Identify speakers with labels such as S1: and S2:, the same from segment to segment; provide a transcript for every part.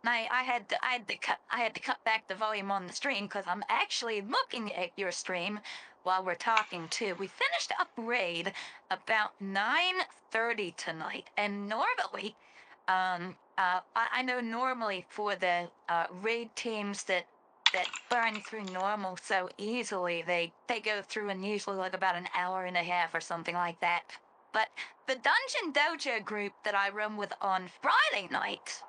S1: night, I had to cut back the volume on the stream because I'm actually looking at your stream while we're talking too. We finished up raid about 9:30 tonight, and normally, I know normally for the raid teams that burn through normal so easily, they go through in usually like about an hour and a half or something like that. But the Dungeon Dojo group that I run with on Friday nights,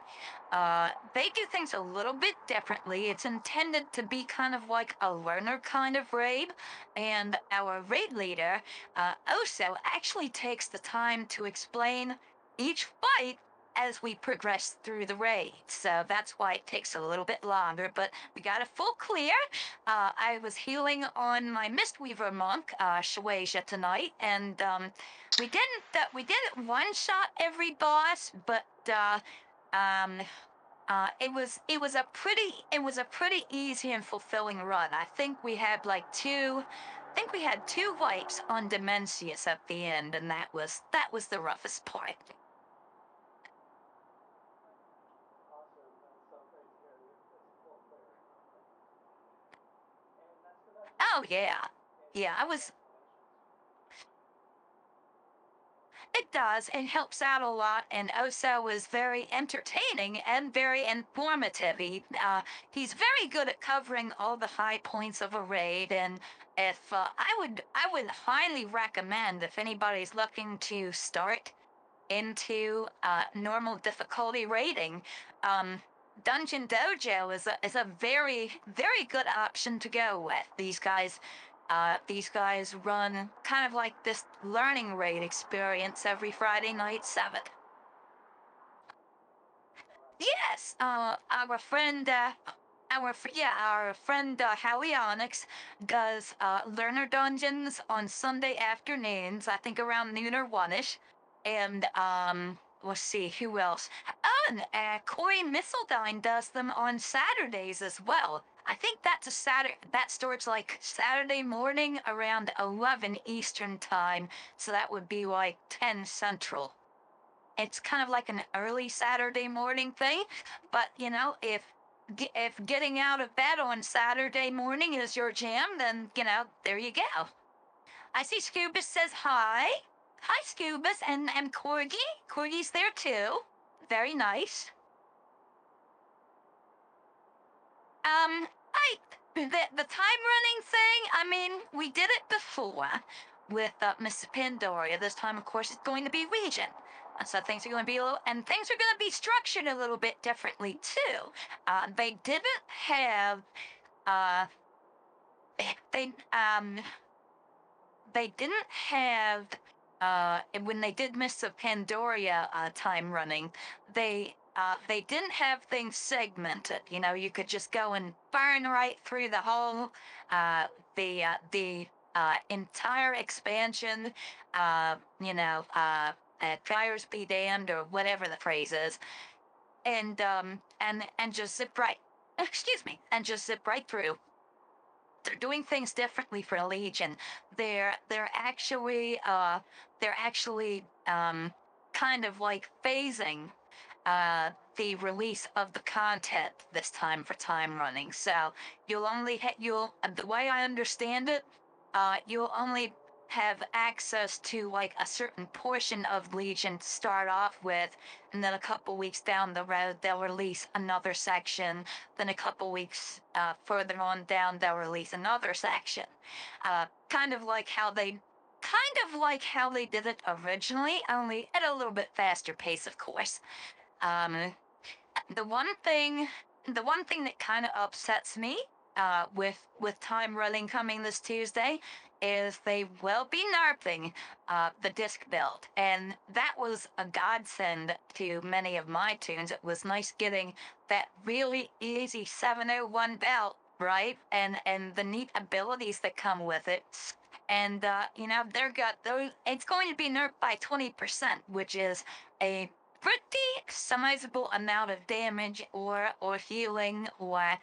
S1: they do things a little bit differently. It's intended to be kind of like a learner kind of raid, and our raid leader, Oso, actually takes the time to explain each fight as we progress through the raid. So that's why it takes a little bit longer, but we got a full clear. I was healing on my Mistweaver monk, Shueisha, tonight, and we didn't one shot every boss, but um, it was a pretty easy and fulfilling run. I think we had two wipes on Dimensius at the end, and that was the roughest part. Oh yeah, yeah. It does. It helps out a lot, and Oso was very entertaining and very informative. He's very good at covering all the high points of a raid, and if I would highly recommend if anybody's looking to start into normal difficulty rating, um, Dungeon Dojo is a very good option to go with. These guys run kind of like this learning raid experience every Friday night, 7. Yes, our friend Howie Onyx does learner dungeons on Sunday afternoons. I think around noon or 1ish, and let's see who else. Oh, and Corey Missildine does them on Saturdays as well. I think that's a Saturday. That starts like Saturday morning around 11 Eastern time, so that would be like 10 Central. It's kind of like an early Saturday morning thing, but if getting out of bed on Saturday morning is your jam, then there you go. I see Scubus says hi. Hi, Scubus, and Corgi. Corgi's there too. Very nice. I the time running thing. I mean, we did it before with Miss Pandoria. This time, of course, it's going to be region. So things are going to be things are going to be structured a little bit differently too. They didn't have, uh, they they didn't have, when they did Miss of Pandoria time running, they didn't have things segmented. You could just go and burn right through the whole, the entire expansion, fires be damned or whatever the phrase is, and just zip right. Excuse me, and just zip right through. They're doing things differently for Legion. They're actually kind of like phasing the release of the content this time for time running. So you'll the way I understand it, you'll only have access to like a certain portion of Legion to start off with, and then a couple weeks down the road they'll release another section. Then a couple weeks further on down they'll release another section. Kind of like how they did it originally, only at a little bit faster pace, of course. Um, the one thing that kind of upsets me with time running coming this Tuesday is they will be nerfing the disc build, and that was a godsend to many of my tunes. It was nice getting that really easy 701 belt, right, and the neat abilities that come with it. And it's going to be nerfed by 20%, which is a pretty sizable amount of damage or healing or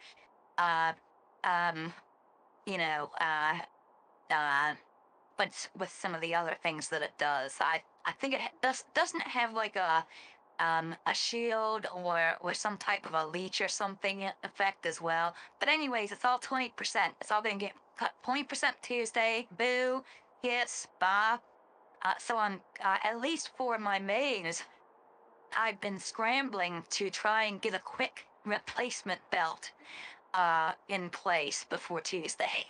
S1: uh um you know but with some of the other things that it does, I think it doesn't have like a shield or some type of a leech or something effect as well. But anyways, it's all 20%. It's all gonna get cut 20% Tuesday. Boo, hiss, bah. So on at least for my mains, I've been scrambling to try and get a quick replacement belt in place before Tuesday.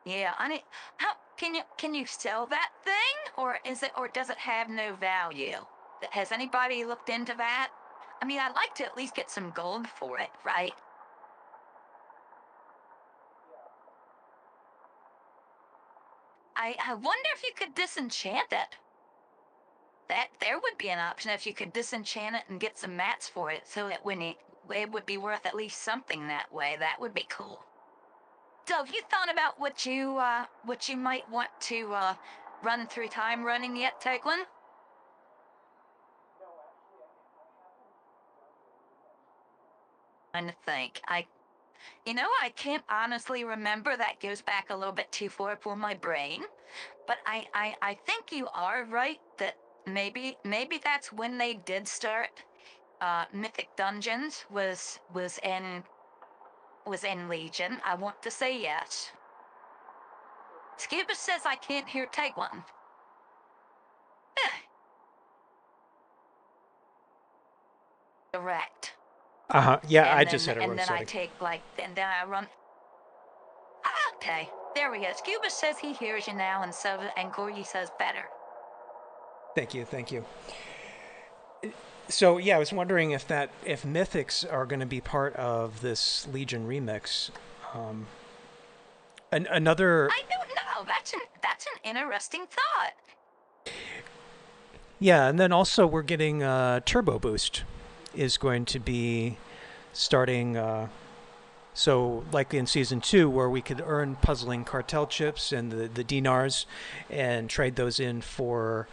S1: Yeah, I need. How can you sell that thing, or does it have no value? Has anybody looked into that? I mean, I'd like to at least get some gold for it, right? I wonder if you could disenchant it. That there would be an option if you could disenchant it and get some mats for it, so that it would be worth at least something that way. That would be cool. So, have you thought about what you might want to run through time running yet, Talkin? Trying to think. I can't honestly remember. That goes back a little bit too far for my brain. But I think you are right that maybe that's when they did start. Mythic Dungeons was in Legion. I want to say yes. Scuba says I can't hear Talkin. Direct.
S2: Yeah, I
S1: And
S2: just
S1: then
S2: had a
S1: and
S2: room
S1: then I
S2: setting.
S1: take and then I run. Okay, there we go. Scuba says he hears you now, and Gorgie says better.
S2: Thank you, thank you. So yeah, I was wondering if mythics are going to be part of this Legion remix. Um, another,
S1: I don't know. That's an interesting thought.
S2: yeah, and then also we're getting Turbo Boost is going to be starting. So like in season 2, where we could earn puzzling cartel chips and the dinars, and trade those in for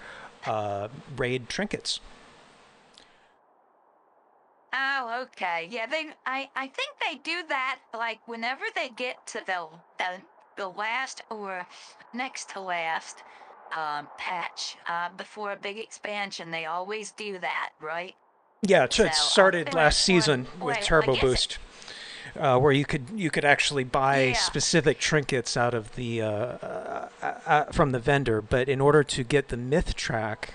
S2: raid trinkets.
S1: Oh, okay. Yeah, I think they do that like whenever they get to the last or next to last patch before a big expansion. They always do that, right?
S2: Yeah,
S1: So
S2: it started last season with
S1: I
S2: Turbo
S1: guess it.
S2: Boost, where you could actually buy
S1: Yeah.
S2: specific trinkets out of the from the vendor. But in order to get the myth track,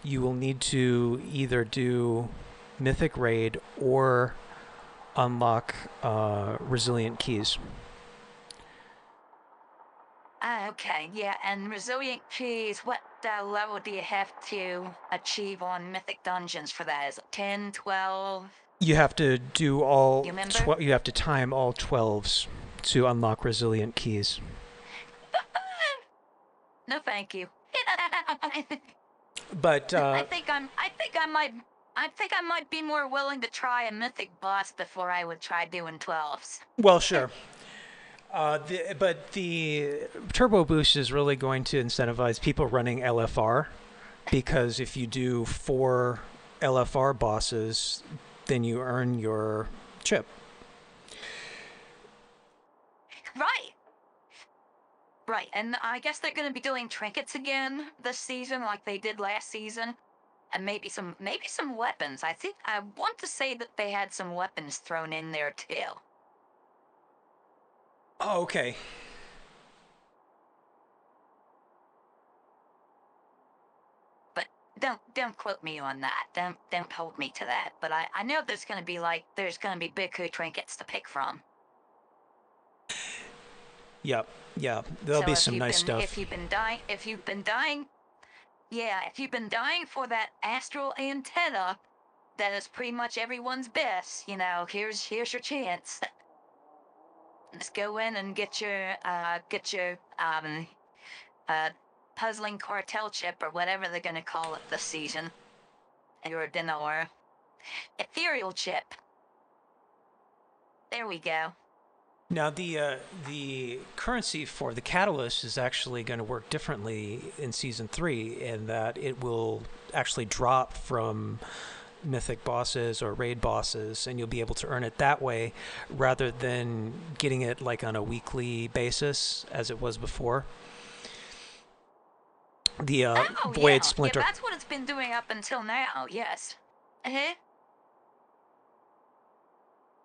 S2: you will need to either do mythic raid or unlock resilient keys.
S1: Okay, yeah, and resilient keys, what level do you have to achieve on Mythic Dungeons for that? Is it 10, 12?
S2: You have to do
S1: You
S2: all.
S1: remember?
S2: You have to time all 12s to unlock resilient keys.
S1: No, thank you.
S2: But
S1: I think I might be more willing to try a mythic boss before I would try doing 12s.
S2: well, sure. But the Turbo Boost is really going to incentivize people running LFR, because if you do 4 LFR bosses, then you earn your chip.
S1: Right. Right, and I guess they're going to be doing trinkets again this season like they did last season. And maybe some weapons. I want to say that they had some weapons thrown in there too.
S2: Oh, okay.
S1: But don't quote me on that. Don't hold me to that. But I know there's gonna be Biku trinkets to pick from.
S2: Yep. Yeah. There'll
S1: So
S2: be some nice stuff.
S1: if you've been dying for that astral antenna, that is pretty much everyone's best. Here's your chance. Let's go in and get your uh puzzling cartel chip or whatever they're gonna call it this season. Your dinar. Ethereal chip. There we go.
S2: Now the currency for the catalyst is actually going to work differently in season 3, in that it will actually drop from mythic bosses or raid bosses, and you'll be able to earn it that way rather than getting it like on a weekly basis as it was before. the
S1: Oh
S2: Void
S1: yeah, yeah.
S2: Splinter.
S1: That's what it's been doing up until now. Yes. Uh-huh.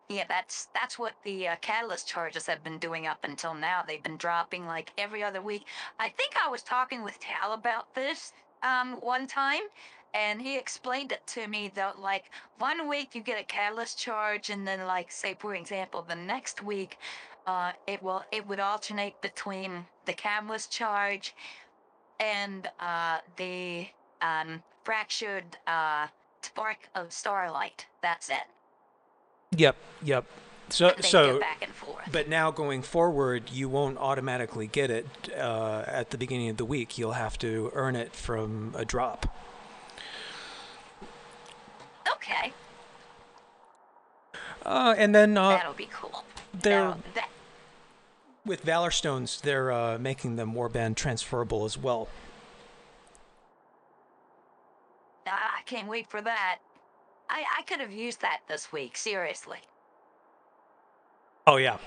S1: Yeah, that's what the catalyst charges have been doing up until now. They've been dropping like every other week. I think I was talking with Tal about this one time, and he explained it to me that like one week you get a catalyst charge, and then like say for example the next week, it would alternate between the catalyst charge and the fractured spark of starlight. That's it.
S2: Yep, yep. So,
S1: And they'd go
S2: so,
S1: back and forth.
S2: but now going forward, you won't automatically get it at the beginning of the week. You'll have to earn it from a drop.
S1: Okay,
S2: And then
S1: that'll be cool.
S2: they're
S1: That
S2: with Valor Stones, they're making them warband transferable as well.
S1: I can't wait for that. I could have used that this week, seriously.
S2: Oh yeah,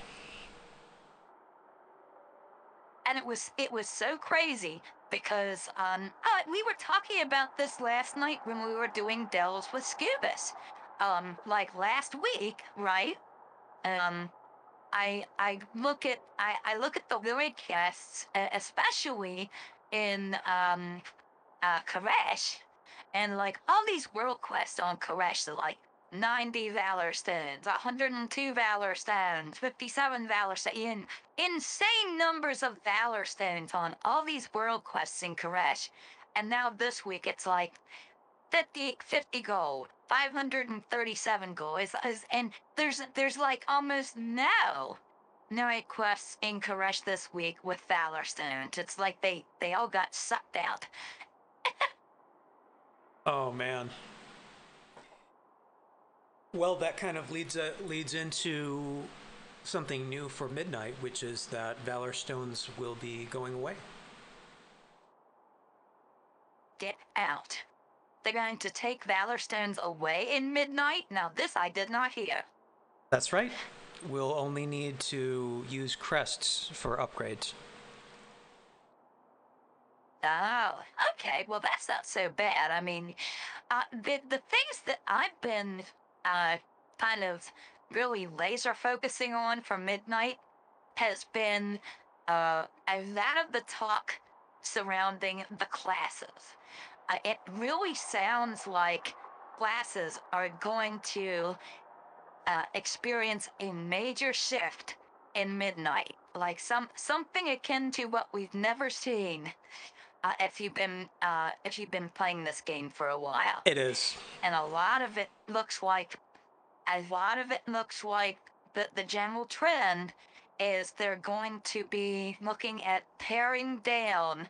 S1: And it was so crazy because we were talking about this last night when we were doing delves with Scubus. Like last week, right? Um I look at the lyric casts, especially in Koresh, and like all these world quests on Koresh are like 90 Valor Stones, 102 Valor Stones, 57 Valor Stones, insane numbers of Valor Stones on all these world quests in Koresh. And now this week it's like 50 gold, 537 gold, and there's like almost no quests in Koresh this week with Valor Stones. It's like they all got sucked out.
S2: oh man. Well, that kind of leads into something new for Midnight, which is that Valor Stones will be going away.
S1: Get out. They're going to take Valor Stones away in midnight? Now, this I did not hear.
S2: That's right. We'll only need to use crests for upgrades.
S1: Oh, okay. Well, that's not so bad. I mean, the things that I've been uh, kind of really laser focusing on for midnight has been a lot of the talk surrounding the classes. It really sounds like classes are going to experience a major shift in midnight, like something akin to what we've never seen if you've been playing this game for a while.
S2: It is.
S1: And a lot of it looks like the general trend is they're going to be looking at paring down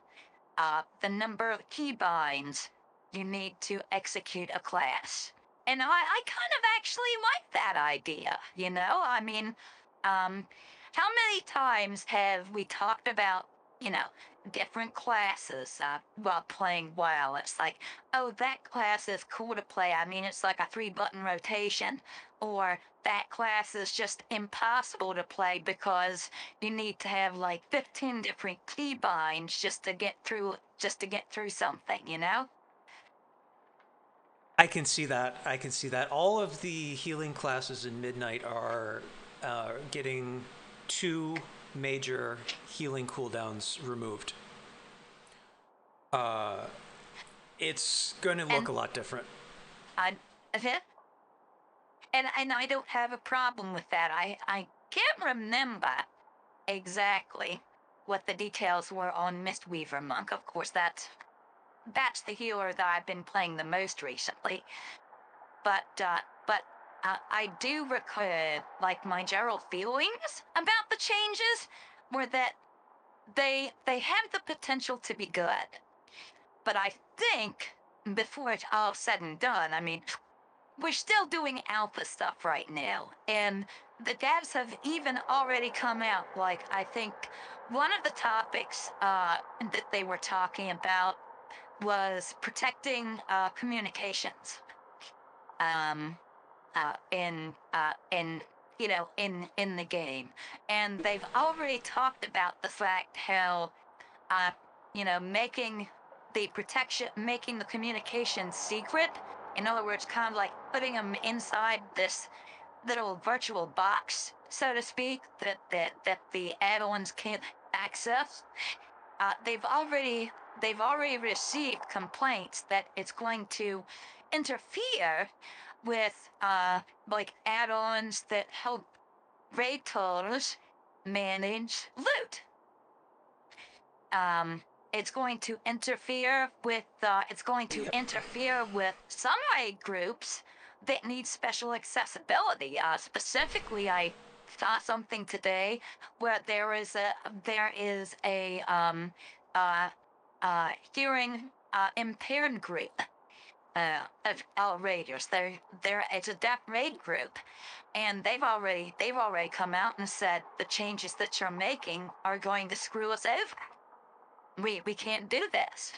S1: the number of keybinds you need to execute a class. And I kind of actually like that idea, you know? I mean, how many times have we talked about, you know, different classes while playing WoW? It's like, oh, that class is cool to play. I mean, it's like a 3-button rotation. Or that class is just impossible to play because you need to have like 15 different keybinds just to get through something, you know?
S2: I can see that. I can see that. All of the healing classes in Midnight are getting 2 major healing cooldowns removed. It's going to look
S1: And
S2: a lot different.
S1: I and I don't have a problem with that. I can't remember exactly what the details were on Mistweaver Monk. Of course, that's the healer that I've been playing the most recently. But I do recall like my general feelings about the changes were that they have the potential to be good. But I think before it's all said and done, I mean, we're still doing alpha stuff right now, and the devs have even already come out. Like, I think one of the topics that they were talking about was protecting communications um, in in the game, and they've already talked about the fact how uh, making the protection, making the communication secret. In other words, kind of like putting them inside this little virtual box, so to speak, that the add-ons can't access. They've already received complaints that it's going to interfere with like add-ons that help raiders manage loot. It's going to interfere with some raid groups that need special accessibility. Specifically, I saw something today where there is a uh, hearing impaired group of raiders. It's a deaf raid group, and they've already come out and said the changes that you're making are going to screw us over. We can't do this.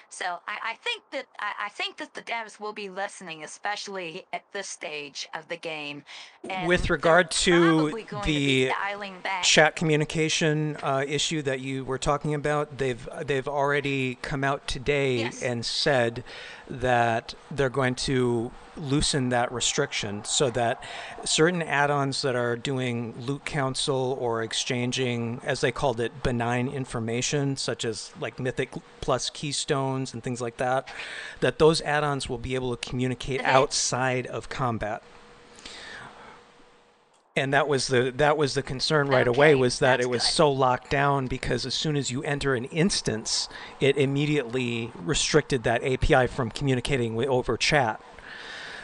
S1: So I think that the devs will be listening, especially at this stage of the game. And
S2: With
S1: they're
S2: regard to
S1: probably going to be
S2: the
S1: dialing back.
S2: chat communication issue that you were talking about, they've already come out today
S1: Yes.
S2: and said that they're going to loosen that restriction so that certain add-ons that are doing loot council or exchanging, as they called it, benign information, such as like Mythic Plus keystones and things like that, that those add-ons will be able to communicate outside of combat. And that was the concern right away,
S1: Okay,
S2: was that
S1: that's
S2: it was
S1: good.
S2: so locked down because as soon as you enter an instance, it immediately restricted that API from communicating over chat.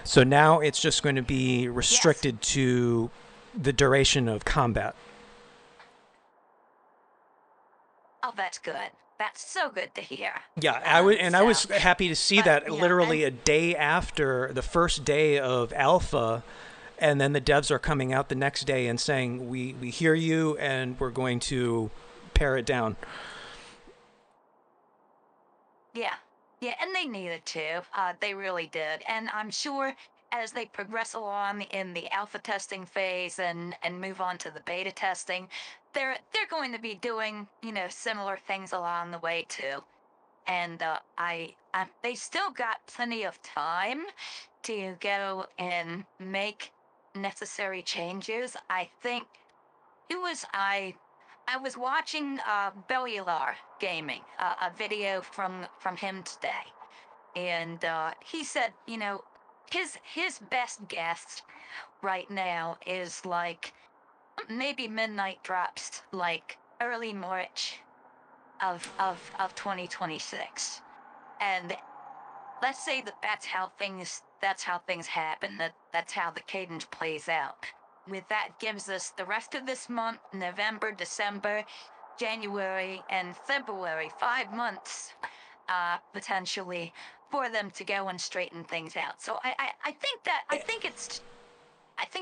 S2: So now it's just going to be restricted to the duration of combat.
S1: Oh, that's good. That's so good to hear.
S2: Yeah, I was happy to see that
S1: yeah,
S2: literally a day after the first day of alpha, and then the devs are coming out the next day and saying, we hear you and we're going to pare it down.
S1: Yeah, yeah, and they needed to. They really did, and I'm sure as they progress along in the alpha testing phase and move on to the beta testing, they're going to be doing similar things along the way too. And they still got plenty of time to go and make necessary changes. I think it was I was watching Bellular Gaming, a video from him today, and he said, his best guess right now is like maybe midnight drops, like early March of 2026, and let's say that's how things happen. That's how the cadence plays out. With that gives us the rest of this month, November, December, January, and February, 5 months, potentially, for them to go and straighten things out. So I think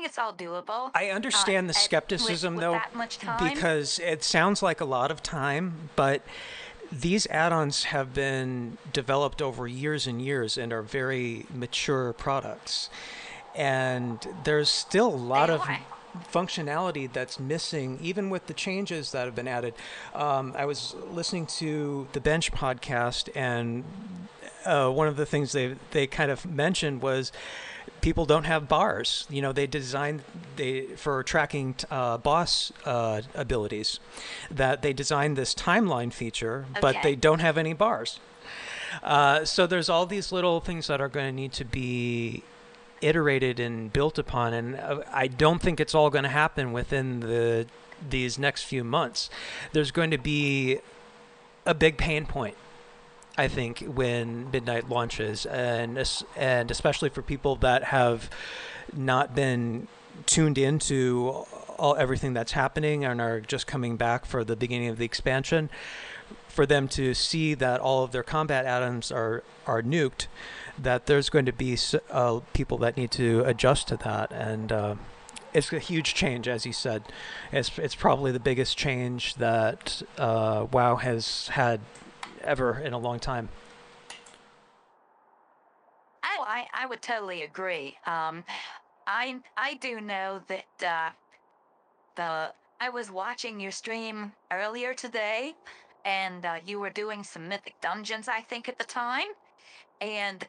S1: it's all doable.
S2: I understand the skepticism,
S1: with
S2: though,
S1: that much time.
S2: because it sounds like a lot of time, but these add-ons have been developed over years and years and are very mature products. And there's still a lot of functionality that's missing, even with the changes that have been added. I was listening to the Bench podcast, and one of the things they kind of mentioned was people don't have bars. They designed for tracking boss abilities, that they designed this timeline feature, but they don't have any bars. So there's all these little things that are going to need to be iterated and built upon, and I don't think it's all going to happen within these next few months. There's going to be a big pain point, I think, when Midnight launches, and especially for people that have not been tuned into everything that's happening and are just coming back for the beginning of the expansion, for them to see that all of their combat add-ons are nuked, that there's going to be people that need to adjust to that, and it's a huge change, as you said. It's probably the biggest change that WoW has had ever in a long time.
S1: I would totally agree. I do know that I was watching your stream earlier today, and you were doing some mythic dungeons, I think, at the time, and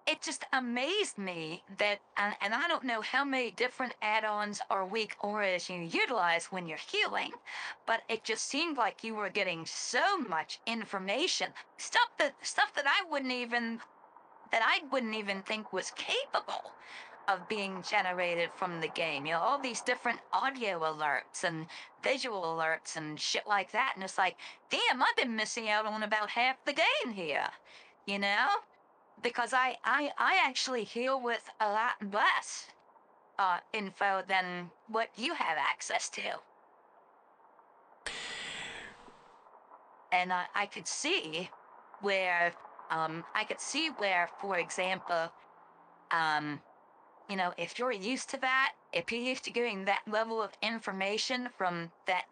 S1: it just amazed me that, and I don't know how many different add-ons or weak auras you utilize when you're healing, but it just seemed like you were getting so much information, stuff that I wouldn't even think was capable of being generated from the game. You know, all these different audio alerts and visual alerts and shit like that. And it's like, damn, I've been missing out on about half the game here. You know? Because I actually heal with a lot less info than what you have access to. And I could see where, for example, you know, if you're used to that, if you're used to getting that level of information from that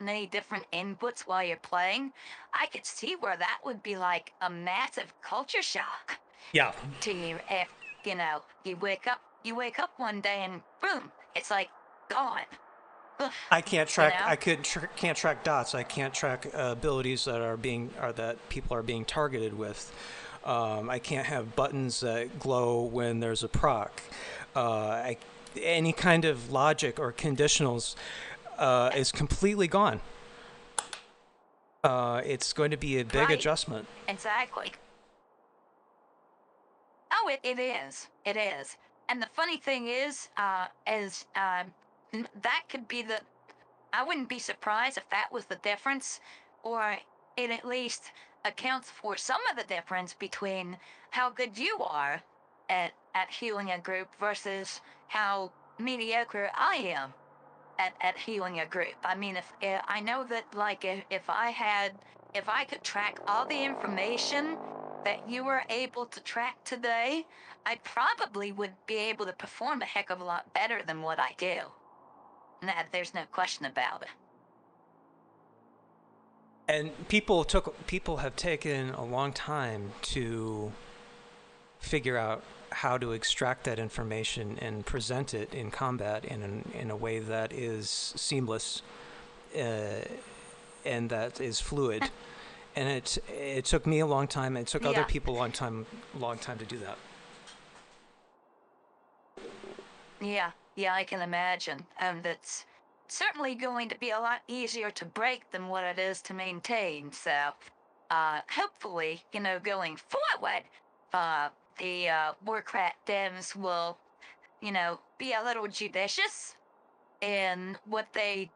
S1: many different inputs while you're playing, I could see where that would be like a massive culture shock
S2: Yeah.
S1: to you. If you know, you wake up one day and boom, it's like gone.
S2: I can't
S1: You
S2: track.
S1: know,
S2: Can't track dots. I can't track abilities that that people are being targeted with. I can't have buttons that glow when there's a proc. Any kind of logic or conditionals is completely gone. It's going to be a big
S1: right?
S2: adjustment.
S1: Exactly. Oh, it is. It is. And the funny thing is that could be the. I wouldn't be surprised if that was the difference, or it at least accounts for some of the difference between how good you are at healing a group versus how mediocre I am at healing a group. I mean, if I know that, like, if I could track all the information that you were able to track today, I probably would be able to perform a heck of a lot better than what I do. That there's no question about it.
S2: And people have taken a long time to figure out how to extract that information and present it in combat in a way that is seamless and that is fluid. And it took me a long time. It took other
S1: Yeah,
S2: people a long time to do that.
S1: yeah, I can imagine. And it's certainly going to be a lot easier to break than what it is to maintain. So, hopefully, you know, going forward, uh, the Warcraft devs will, you know, be a little judicious in what they.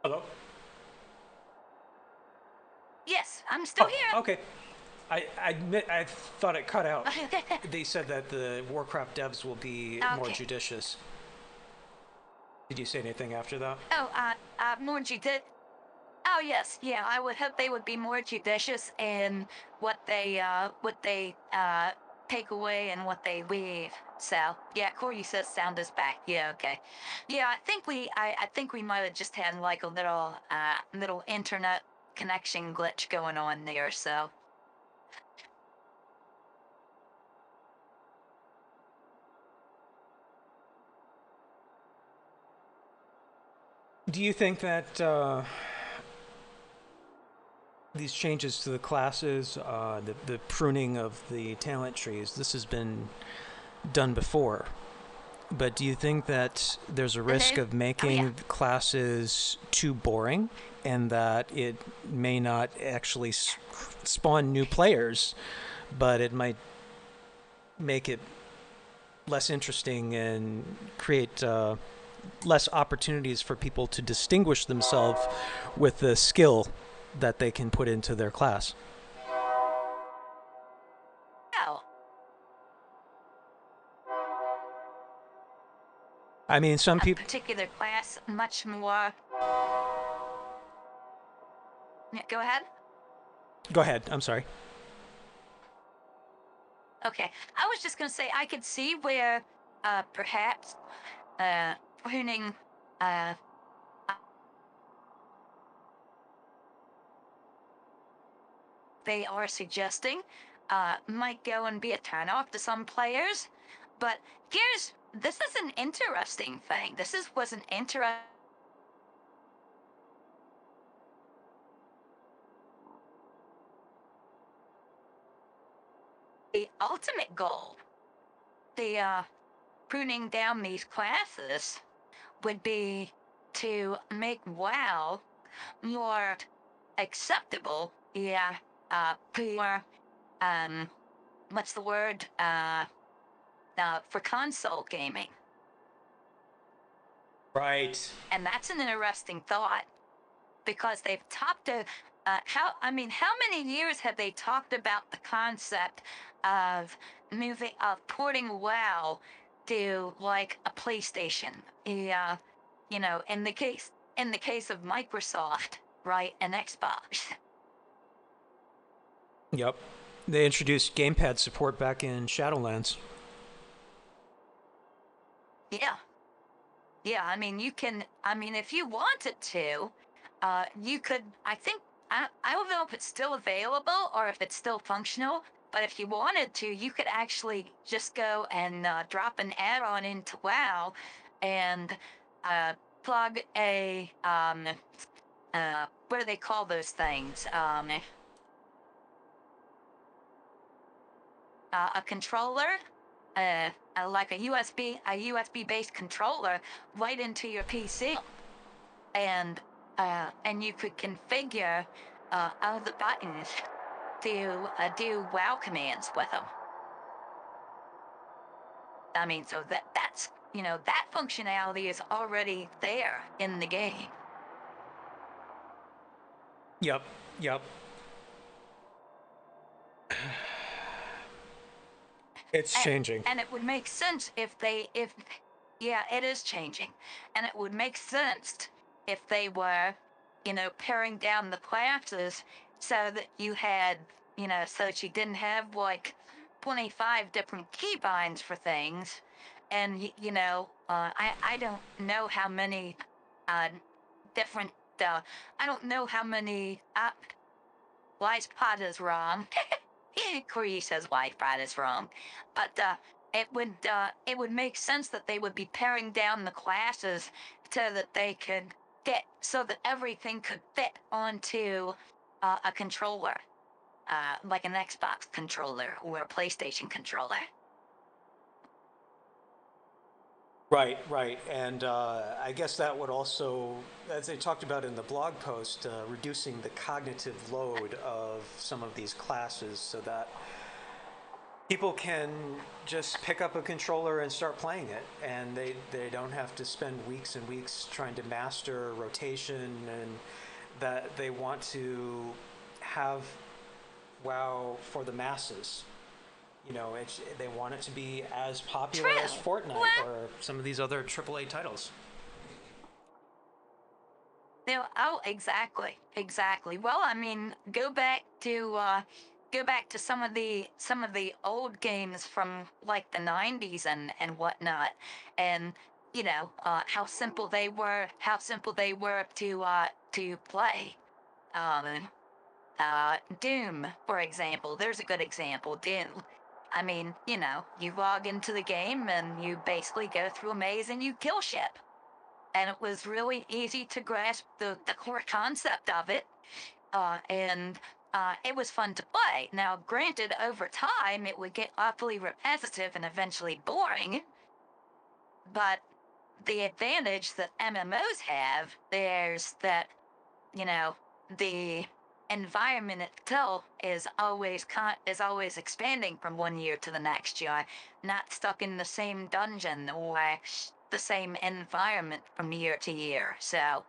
S2: Hello?
S1: Yes, I'm still
S2: Oh,
S1: here.
S2: okay. I thought it cut out. They said that the Warcraft devs will be more
S1: Okay.
S2: judicious. Did you say anything after that?
S1: Oh, more judicious. Oh yes, yeah. I would hope they would be more judicious in what they take away and what they leave. So yeah, Corey says sound is back. Yeah, okay. Yeah, I think we might have just had like a little internet connection glitch going on there. So
S2: Do you think that these changes to the classes, the pruning of the talent trees, this has been done before? But do you think that there's a risk
S1: mhm.
S2: of
S1: Oh yeah.
S2: making classes too boring and that it may not actually spawn new players, but it might make it less interesting and create less opportunities for people to distinguish themselves with the skill that they can put into their class?
S1: Oh,
S2: I mean, some
S1: a
S2: people.
S1: particular class much more. Yeah, go ahead.
S2: Go ahead. I'm sorry.
S1: Okay, I was just gonna say I could see where perhaps pruning uh they are suggesting might go and be a turnoff to some players. But this is an interesting thing. Was an interesting ultimate goal. The pruning down these classes would be to make WoW more acceptable. Yeah, for what's the word? For console gaming.
S2: Right.
S1: And that's an interesting thought because they've talked to how many years have they talked about the concept of porting WoW to like a PlayStation? Yeah, in the case of Microsoft, right, and Xbox.
S2: Yep. They introduced gamepad support back in Shadowlands.
S1: Yeah. Yeah, I mean, you can, I mean, if you wanted to, you could, I don't know if it's still available or if it's still functional, but if you wanted to, you could actually just go and drop an add-on into WoW and uh, plug what do they call those things? A controller, like a USB based controller, right into your PC, and you could configure all the buttons to do WoW commands with them. I mean, so that's that functionality is already there in the game.
S2: Yep. Yep. It's
S1: and,
S2: changing.
S1: and it would make sense if yeah, it is changing, and it would make sense if they were paring down the classes so that you had so that you didn't have like 25 different keybinds for things. And I don't know how many uh different I don't know how many Wise Pod is wrong. Corey says Wise Pod is wrong, but it would make sense that they would be paring down the classes so that they could so that everything could fit onto a controller, like an Xbox controller or a PlayStation controller.
S2: Right, right. And I guess that would also, as they talked about in the blog post, reducing the cognitive load of some of these classes so that people can just pick up a controller and start playing it. And they don't have to spend weeks and weeks trying to master rotation, and that they want to have WoW for the masses. They want it to be as popular as
S1: True.
S2: Fortnite
S1: Well,
S2: or some of these other AAA titles.
S1: no, oh, exactly, exactly. Well, I mean, go back to some of the old games from like the '90s and whatnot, and how simple they were to play. Um, Doom, for example, there's a good example. Doom. I mean, you log into the game and you basically go through a maze and you kill shit, and it was really easy to grasp the core concept of it, and it was fun to play. Now, granted, over time, it would get awfully repetitive and eventually boring, but the advantage that MMOs have, there's that, you know, the environment itself is always expanding from one year to the next. You're not stuck in the same dungeon or the same environment from year to year. So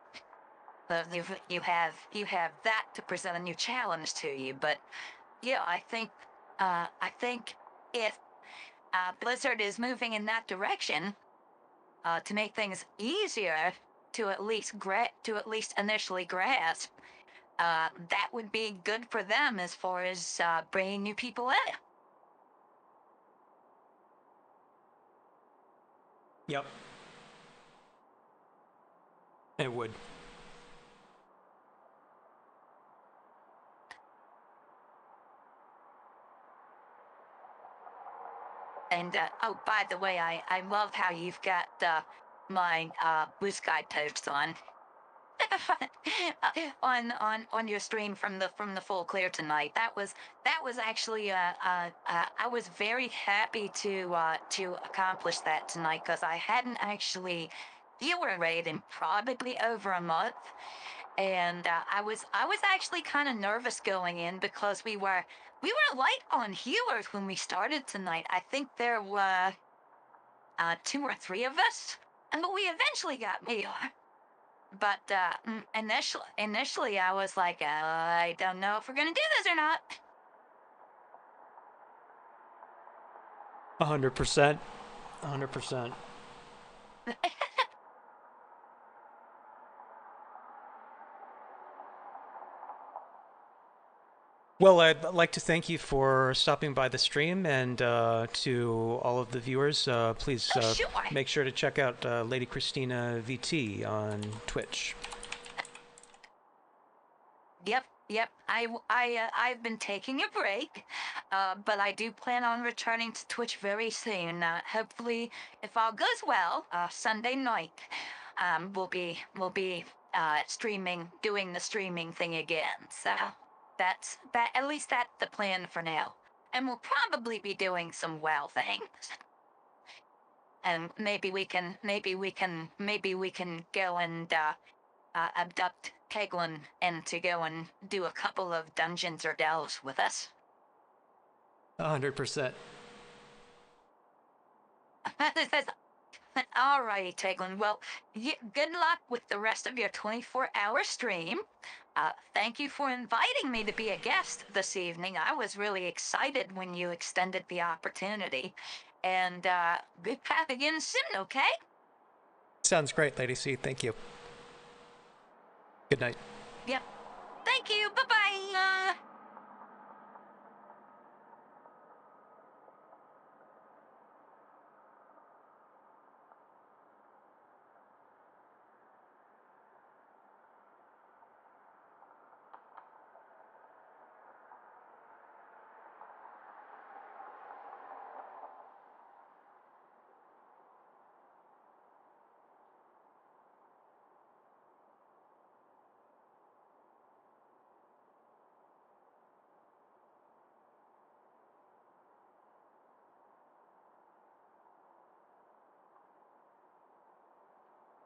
S1: you have that to present a new challenge to you. But yeah, I think if Blizzard is moving in that direction to make things easier to at least initially grasp, that would be good for them as far as bringing new people in.
S2: Yep, it would.
S1: And oh, by the way, I love how you've got my blue sky toast on. On your stream from the full clear tonight. That was actually I was very happy to accomplish that tonight because I hadn't actually viewer rate in probably over a month, and I was actually kind of nervous going in because we were light on healers when we started tonight. I think there were two or three of us, and but we eventually got Meteor. But initially, I was like, I don't know if we're gonna do this or not.
S2: 100%. 100%. Well, I'd like to thank you for stopping by the stream, and to all of the viewers, please
S1: Oh, sure.
S2: make sure to check out Lady Cristina VT on Twitch.
S1: Yep. I've been taking a break, but I do plan on returning to Twitch very soon. Hopefully, if all goes well, Sunday night, we'll be streaming, doing the streaming thing again. So that's that. At least that's the plan for now. And we'll probably be doing some WoW things. And maybe we can go and abduct Keglin and to go and do a couple of dungeons or delves with us.
S2: 100%.
S1: All right, Keglin. Well, good luck with the rest of your 24-hour stream. Thank you for inviting me to be a guest this evening. I was really excited when you extended the opportunity. And be back again soon, okay?
S2: Sounds great, Lady C. Thank you. Good night.
S1: Yep. Thank you. Bye-bye.